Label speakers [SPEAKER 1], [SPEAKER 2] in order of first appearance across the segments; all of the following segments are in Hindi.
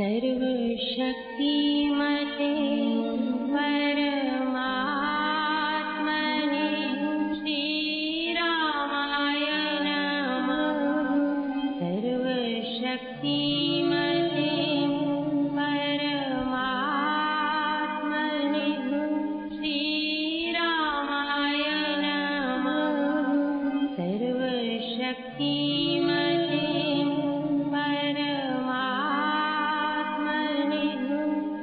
[SPEAKER 1] सर्वशक्तिमते परमात्मने श्रीरामाय नमः। सर्वशक्तिमते परमात्मने श्रीरामाय नमः। सर्वशक्तिमते परमात्मने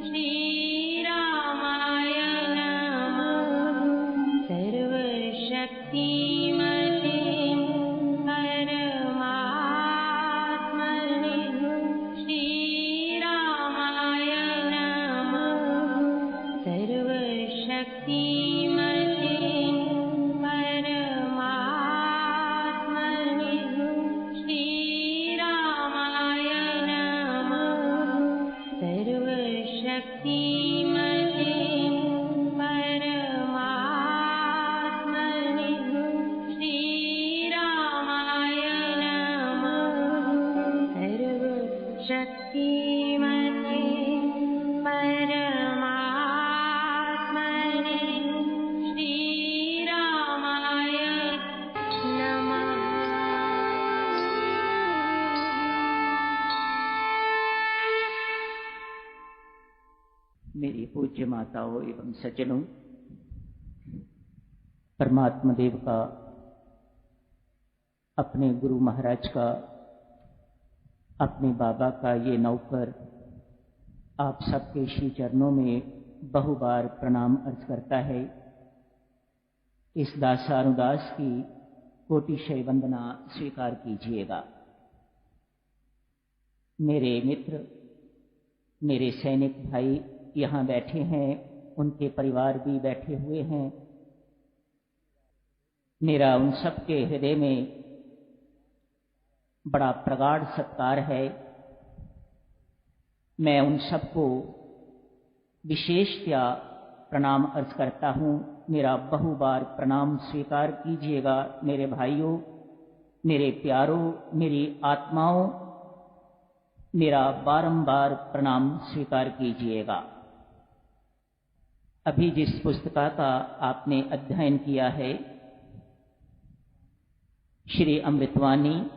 [SPEAKER 1] श्रीरामाय नमः। सर्वशक्तिमते परमात्मने श्रीरामाय नमः। सर्वशक्तिमते परमात्मने श्रीरामाय नमः। सर्वशक्तिमते परमात्मने श्रीरामाय नमः। सर्वशक्तिमते परमात्मने श्रीरामाय नमः।
[SPEAKER 2] मेरी पूज्य माताओं एवं सज्जनों, परमात्मा देव का, अपने गुरु महाराज का, अपने बाबा का ये नौकर आप सबके श्री चरणों में बहुबार प्रणाम अर्ज करता है। इस दासानुदास की कोटिशय वंदना स्वीकार कीजिएगा। मेरे मित्र, मेरे सैनिक भाई यहाँ बैठे हैं, उनके परिवार भी बैठे हुए हैं। मेरा उन सबके हृदय में बड़ा प्रगाढ़ सत्कार है। मैं उन सबको विशेषतया प्रणाम अर्ज करता हूँ। मेरा बहुबार प्रणाम स्वीकार कीजिएगा। मेरे भाइयों, मेरे प्यारों, मेरी आत्माओं, मेरा बारंबार प्रणाम स्वीकार कीजिएगा। अभी जिस पुस्तका का आपने अध्ययन किया है, श्री अमृतवाणी,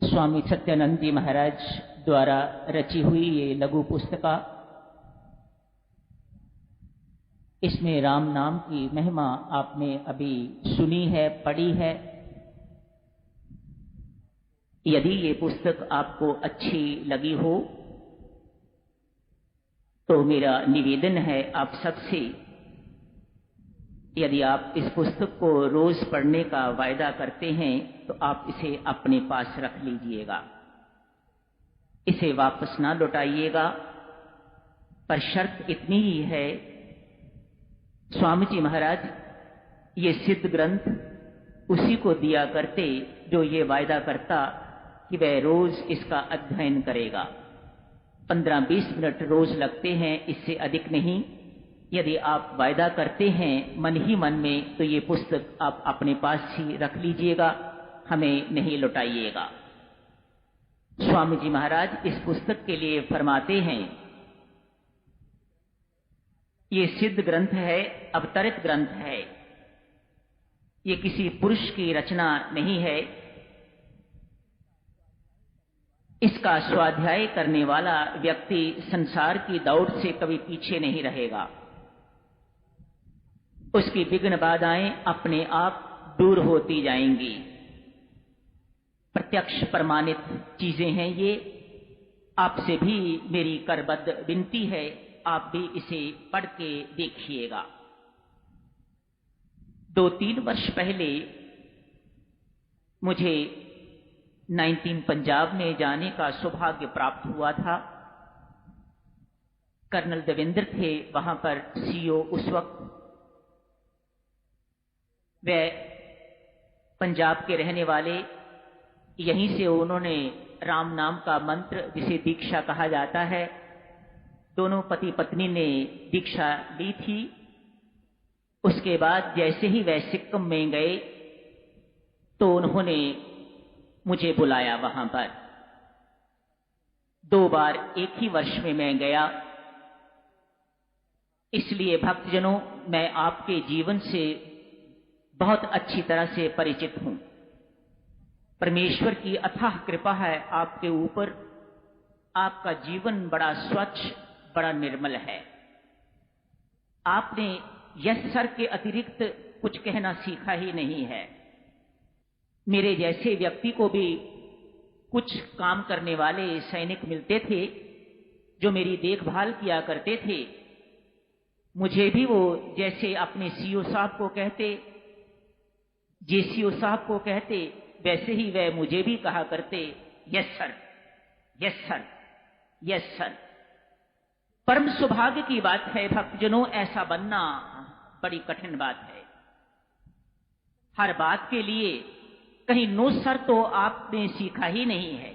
[SPEAKER 2] स्वामी सत्यानंद जी महाराज द्वारा रची हुई ये लघु पुस्तका, इसमें राम नाम की महिमा आपने अभी सुनी है, पढ़ी है। यदि ये पुस्तक आपको अच्छी लगी हो तो मेरा निवेदन है आप सबसे, यदि आप इस पुस्तक को रोज पढ़ने का वायदा करते हैं तो आप इसे अपने पास रख लीजिएगा। इसे वापस ना लौटाइएगा, पर शर्त इतनी ही है, स्वामी जी महाराज ये सिद्ध ग्रंथ उसी को दिया करते जो ये वायदा करता कि वह रोज इसका अध्ययन करेगा। 15-20 मिनट रोज लगते हैं, इससे अधिक नहीं। यदि आप वायदा करते हैं मन ही मन में, तो ये पुस्तक आप अपने पास ही रख लीजिएगा, हमें नहीं लौटाइएगा। स्वामी जी महाराज इस पुस्तक के लिए फरमाते हैं, ये सिद्ध ग्रंथ है, अवतरित ग्रंथ है। ये किसी पुरुष की रचना नहीं है। इसका स्वाध्याय करने वाला व्यक्ति संसार की दौड़ से कभी पीछे नहीं रहेगा। उसकी विघ्न बाधाएं अपने आप दूर होती जाएंगी। प्रत्यक्ष प्रमाणित चीजें हैं ये। आपसे भी मेरी करबद्ध विनती है, आप भी इसे पढ़ के देखिएगा। 2-3 वर्ष पहले मुझे 19 पंजाब में जाने का सौभाग्य प्राप्त हुआ था। कर्नल देवेंद्र थे वहां पर सीईओ उस वक्त। वे पंजाब के रहने वाले, यहीं से उन्होंने राम नाम का मंत्र, जिसे दीक्षा कहा जाता है, दोनों पति पत्नी ने दीक्षा ली थी। उसके बाद जैसे ही वह सिक्किम में गए तो उन्होंने मुझे बुलाया वहां पर। 2 बार एक ही वर्ष में मैं गया। इसलिए भक्तजनों, मैं आपके जीवन से बहुत अच्छी तरह से परिचित हूं। परमेश्वर की अथाह कृपा है आपके ऊपर। आपका जीवन बड़ा स्वच्छ, बड़ा निर्मल है। आपने यस सर के अतिरिक्त कुछ कहना सीखा ही नहीं है। मेरे जैसे व्यक्ति को भी कुछ काम करने वाले सैनिक मिलते थे जो मेरी देखभाल किया करते थे। मुझे भी वो जैसे अपने सीओ साहब को कहते, जेसीओ साहब को कहते, वैसे ही वह मुझे भी कहा करते, yes sir, yes sir, yes sir. परम सौभाग्य की बात है भक्तजनों, ऐसा बनना बड़ी कठिन बात है। हर बात के लिए कहीं नो सर तो आपने सीखा ही नहीं है।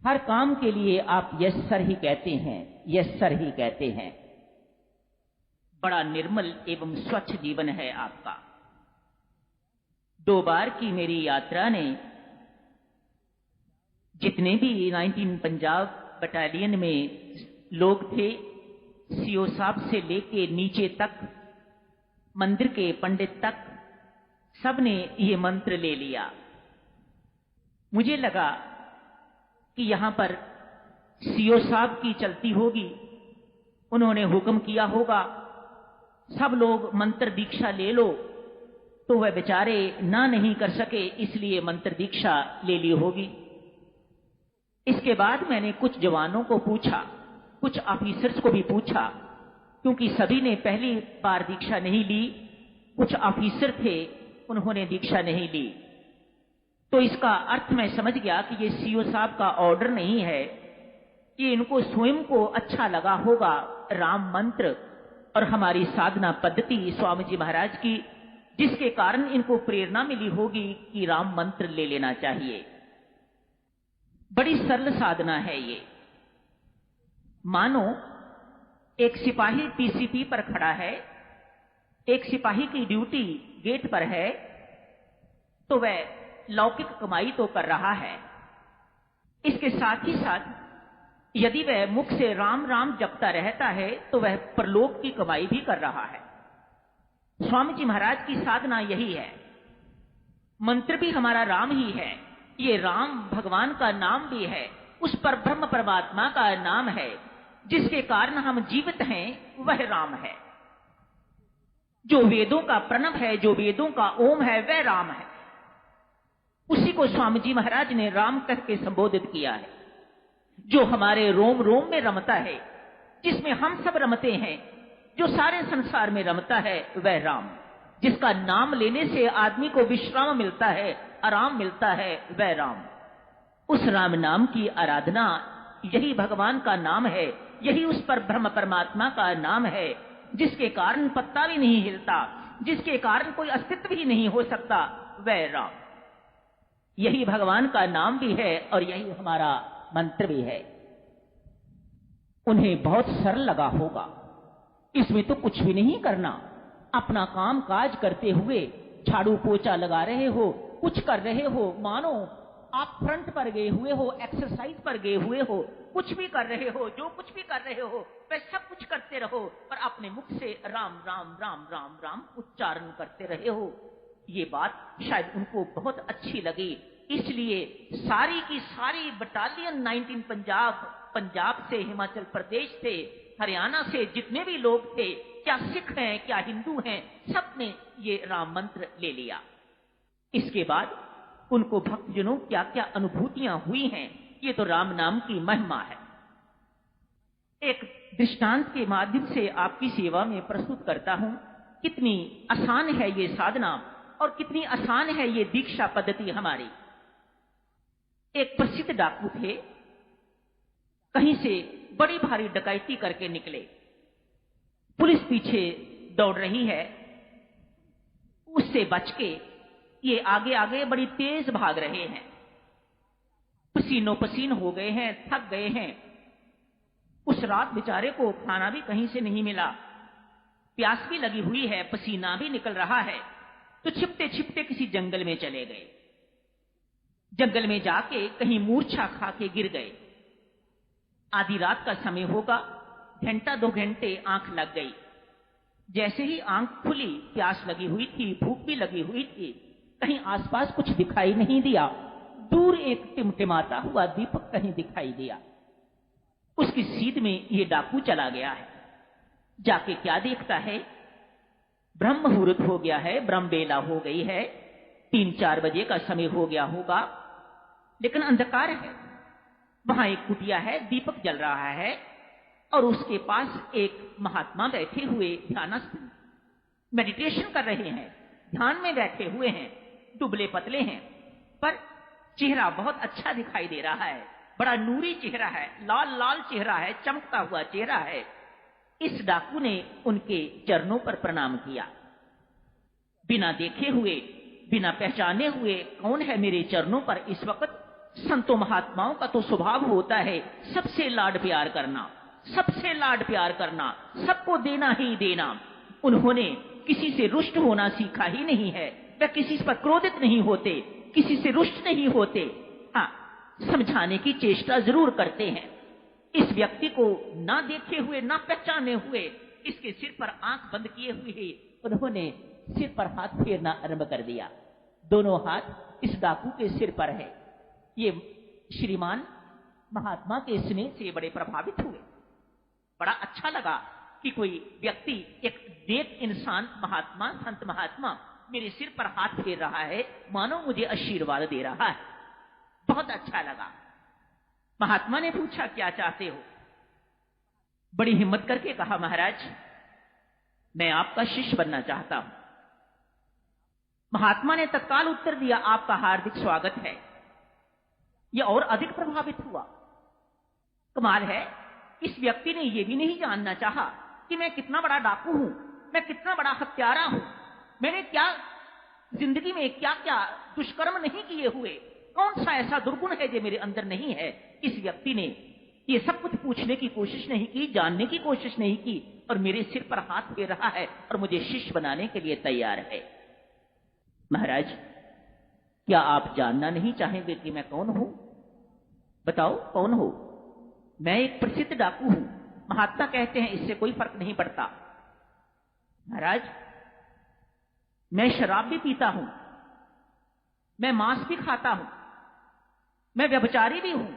[SPEAKER 2] हर काम के लिए आप यस सर ही कहते हैं, यस सर ही कहते हैं। बड़ा निर्मल एवं स्वच्छ जीवन है आपका। 2 बार की मेरी यात्रा ने जितने भी 19 पंजाब बटालियन में लोग थे, सीओ साहब से लेके नीचे तक, मंदिर के पंडित तक, सबने ये मंत्र ले लिया। मुझे लगा कि यहां पर सीओ साहब की चलती होगी, उन्होंने हुक्म किया होगा सब लोग मंत्र दीक्षा ले लो, तो वह बेचारे ना नहीं कर सके, इसलिए मंत्र दीक्षा ले ली होगी। इसके बाद मैंने कुछ जवानों को पूछा, कुछ ऑफिसर्स को भी पूछा, क्योंकि सभी ने पहली बार दीक्षा नहीं ली। कुछ ऑफिसर थे, उन्होंने दीक्षा नहीं ली। तो इसका अर्थ मैं समझ गया कि ये सीओ साहब का ऑर्डर नहीं है, कि इनको स्वयं को अच्छा लगा होगा राम मंत्र और हमारी साधना पद्धति स्वामी जी महाराज की, जिसके कारण इनको प्रेरणा मिली होगी कि राम मंत्र ले लेना चाहिए। बड़ी सरल साधना है ये। मानो एक सिपाही पीसीपी पर खड़ा है, एक सिपाही की ड्यूटी गेट पर है, तो वह लौकिक कमाई तो कर रहा है, इसके साथ ही साथ यदि वह मुख से राम राम जपता रहता है तो वह परलोक की कमाई भी कर रहा है। स्वामी जी महाराज की साधना यही है। मंत्र भी हमारा राम ही है। ये राम भगवान का नाम भी है, उस पर ब्रह्म परमात्मा का नाम है, जिसके कारण हम जीवित हैं, वह राम है। जो वेदों का प्रणव है, जो वेदों का ओम है, वह राम है। उसी को स्वामी जी महाराज ने राम कह के संबोधित किया है। जो हमारे रोम रोम में रमता है, जिसमें हम सब रमते हैं, जो सारे संसार में रमता है, वह राम। जिसका नाम लेने से आदमी को विश्राम मिलता है, आराम मिलता है, वह राम। उस राम नाम की आराधना, यही भगवान का नाम है, यही उस पर ब्रह्म परमात्मा का नाम है, जिसके कारण पत्ता भी नहीं हिलता, जिसके कारण कोई अस्तित्व ही नहीं हो सकता, वह राम। यही भगवान का नाम भी है और यही हमारा मंत्र भी है। उन्हें बहुत सरल लगा होगा, इसमें तो कुछ भी नहीं करना। अपना काम काज करते हुए झाड़ू पोछा लगा रहे हो, कुछ कर रहे हो, मानो आप फ्रंट पर गए हुए हो, एक्सरसाइज पर गए हुए हो, कुछ भी कर रहे हो, जो कुछ भी कर रहे हो वह सब कुछ करते रहो, पर अपने मुख से राम राम राम राम राम उच्चारण करते रहे हो। ये बात शायद उनको बहुत अच्छी लगी, इसलिए सारी की सारी बटालियन 19 पंजाब से, हिमाचल प्रदेश से, हरियाणा से जितने भी लोग थे, क्या सिख हैं, क्या हिंदू हैं, सबने ये राम मंत्र ले लिया। इसके बाद उनको भक्तजनों क्या क्या अनुभूतियां हुई हैं, ये तो राम नाम की महिमा है। एक दृष्टांत के माध्यम से आपकी सेवा में प्रस्तुत करता हूं। कितनी आसान है ये साधना और कितनी आसान है ये दीक्षा पद्धति हमारी। एक प्रसिद्ध डाकू थे, कहीं से बड़ी भारी डकैती करके निकले। पुलिस पीछे दौड़ रही है, उससे बच के ये आगे आगे बड़ी तेज भाग रहे हैं। पसीनो पसीन हो गए हैं, थक गए हैं। उस रात बेचारे को खाना भी कहीं से नहीं मिला, प्यास भी लगी हुई है, पसीना भी निकल रहा है। तो छिपते छिपते किसी जंगल में चले गए। जंगल में जाके कहीं मूर्छा खा के गिर गए। आधी रात का समय होगा, घंटा 2 घंटे आंख लग गई। जैसे ही आंख खुली, प्यास लगी हुई थी, भूख भी लगी हुई थी, कहीं आसपास कुछ दिखाई नहीं दिया। दूर एक टिमटिमाता हुआ दीपक कहीं दिखाई दिया। उसकी सीध में ये डाकू चला गया है। जाके क्या देखता है, ब्रह्म मुहूर्त हो गया है, ब्रह्म बेला हो गई है, 3-4 बजे का समय हो गया होगा, लेकिन अंधकार है। वहां एक कुटिया है, दीपक जल रहा है और उसके पास एक महात्मा बैठे हुए ध्यानस्थ मेडिटेशन कर रहे हैं, ध्यान में बैठे हुए हैं, दुबले पतले हैं, पर चेहरा बहुत अच्छा दिखाई दे रहा है, बड़ा नूरी चेहरा है, लाल लाल चेहरा है, चमकता हुआ चेहरा है। इस डाकू ने उनके चरणों पर प्रणाम किया, बिना देखे हुए, बिना पहचाने हुए, कौन है मेरे चरणों पर इस वक्त। संतों महात्माओं का तो स्वभाव होता है सबसे लाड प्यार करना, सबसे लाड प्यार करना, सबको देना ही देना। उन्होंने किसी से रुष्ट होना सीखा ही नहीं है, वे किसी पर क्रोधित नहीं होते, किसी से रुष्ट नहीं होते। हाँ, समझाने की चेष्टा जरूर करते हैं। इस व्यक्ति को ना देखे हुए, ना पहचाने हुए, इसके सिर पर आंख बंद किए हुए ही उन्होंने सिर पर हाथ फेरना आरंभ कर दिया। दोनों हाथ इस डाकू के सिर पर है। ये श्रीमान महात्मा के स्नेह से बड़े प्रभावित हुए। बड़ा अच्छा लगा कि कोई व्यक्ति, एक नेक इंसान, महात्मा, संत महात्मा मेरे सिर पर हाथ फेर रहा है, मानो मुझे आशीर्वाद दे रहा है। बहुत अच्छा लगा। महात्मा ने पूछा, क्या चाहते हो? बड़ी हिम्मत करके कहा, महाराज मैं आपका शिष्य बनना चाहता हूं। महात्मा ने तत्काल उत्तर दिया, आपका हार्दिक स्वागत है। यह और अधिक प्रभावित हुआ। कमाल है, इस व्यक्ति ने यह भी नहीं जानना चाहा कि मैं कितना बड़ा डाकू हूं, मैं कितना बड़ा हत्यारा हूं, मैंने क्या जिंदगी में क्या क्या दुष्कर्म नहीं किए हुए, कौन सा ऐसा दुर्गुण है जो मेरे अंदर नहीं है। इस व्यक्ति ने ये सब कुछ पूछने की कोशिश नहीं की, जानने की कोशिश नहीं की, और मेरे सिर पर हाथ फेर रहा है और मुझे शिष्य बनाने के लिए तैयार है। महाराज, क्या आप जानना नहीं चाहेंगे कि मैं कौन हूं? बताओ कौन हो? मैं एक प्रसिद्ध डाकू हूं। महात्मा कहते हैं इससे कोई फर्क नहीं पड़ता। महाराज, मैं शराब भी पीता हूं, मैं मांस भी खाता हूं, मैं व्यभिचारी भी हूं,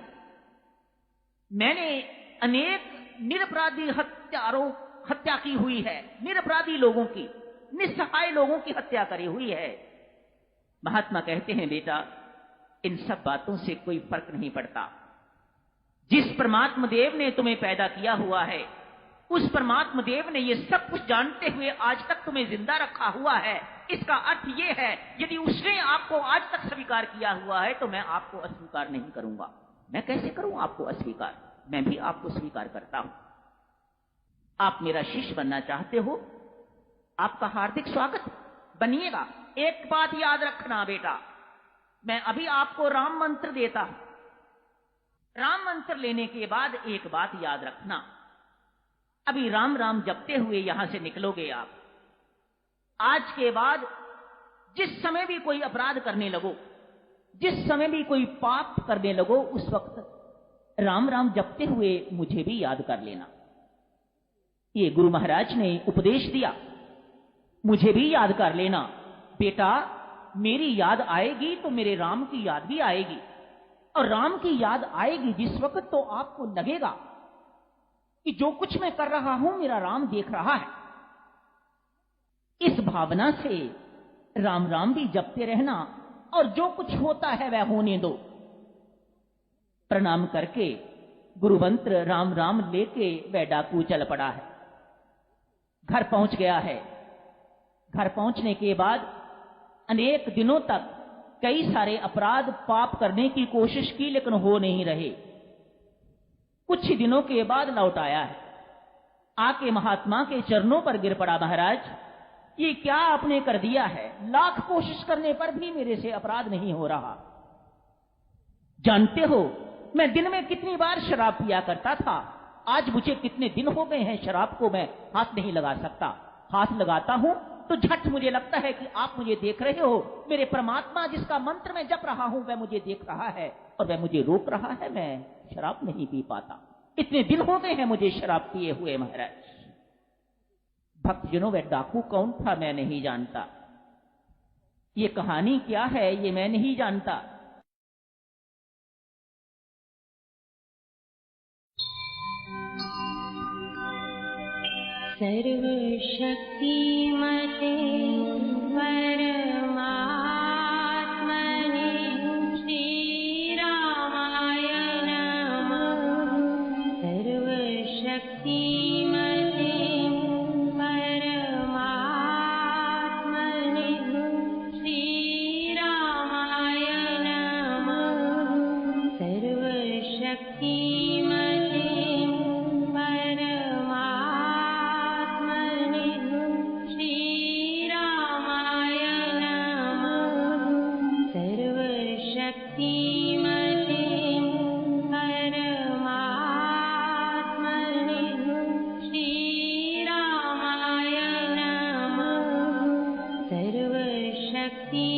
[SPEAKER 2] मैंने अनेक निरपराधी हत्या की हुई है, निरपराधी लोगों की, निस्सहाय लोगों की हत्या करी हुई है। महात्मा कहते हैं, बेटा इन सब बातों से कोई फर्क नहीं पड़ता। जिस परमात्मा देव ने तुम्हें पैदा किया हुआ है, उस परमात्मा देव ने ये सब कुछ जानते हुए आज तक तुम्हें जिंदा रखा हुआ है। इसका अर्थ ये है, यदि उसने आपको आज तक स्वीकार किया हुआ है तो मैं आपको अस्वीकार नहीं करूंगा। मैं कैसे करूं आपको अस्वीकार? मैं भी आपको स्वीकार करता हूं। आप मेरा शिष्य बनना चाहते हो, आपका हार्दिक स्वागत, बनिएगा। एक बात याद रखना बेटा, मैं अभी आपको राम मंत्र देता हूं। राम मंत्र लेने के बाद एक बात याद रखना, अभी राम राम जपते हुए यहां से निकलोगे आप। आज के बाद जिस समय भी कोई अपराध करने लगो, जिस समय भी कोई पाप करने लगो, उस वक्त राम राम जपते हुए मुझे भी याद कर लेना। ये गुरु महाराज ने उपदेश दिया, मुझे भी याद कर लेना। बेटा, मेरी याद आएगी तो मेरे राम की याद भी आएगी, और राम की याद आएगी जिस वक्त तो आपको लगेगा कि जो कुछ मैं कर रहा हूं मेरा राम देख रहा है। इस भावना से राम राम भी जपते रहना, और जो कुछ होता है वह होने दो। प्रणाम करके गुरु मंत्र राम राम लेके वह डाकू चल पड़ा है। घर पहुंच गया है। घर पहुंचने के बाद अनेक दिनों तक कई सारे अपराध पाप करने की कोशिश की, लेकिन हो नहीं रहे। कुछ ही दिनों के बाद लौट आया है, आके महात्मा के चरणों पर गिर पड़ा। महाराज, ये क्या आपने कर दिया है? लाख कोशिश करने पर भी मेरे से अपराध नहीं हो रहा। जानते हो मैं दिन में कितनी बार शराब पिया करता था, आज मुझे कितने दिन हो गए हैं शराब को मैं हाथ नहीं लगा सकता। हाथ लगाता हूं तो झट मुझे लगता है कि आप मुझे देख रहे हो। मेरे परमात्मा जिसका मंत्र मैं जप रहा हूं वह मुझे देख रहा है और वह मुझे रोक रहा है, मैं शराब नहीं पी पाता। इतने दिन हो गए हैं मुझे शराब पिए हुए महाराज। भक्तजनों, वह डाकू कौन था मैं नहीं जानता, ये कहानी क्या है ये मैं नहीं जानता।
[SPEAKER 1] सर्वशक्तिमते परमात्मने श्रीरामाय नमः। सर्वशक्तिमते परमात्मने श्रीरामाय नमः। सर्वशक्तिमते परमात्मने श्रीरामाय नमः। सर्वशक्तिमते परमात्मने श्रीरामाय नमः। सर्वशक्ति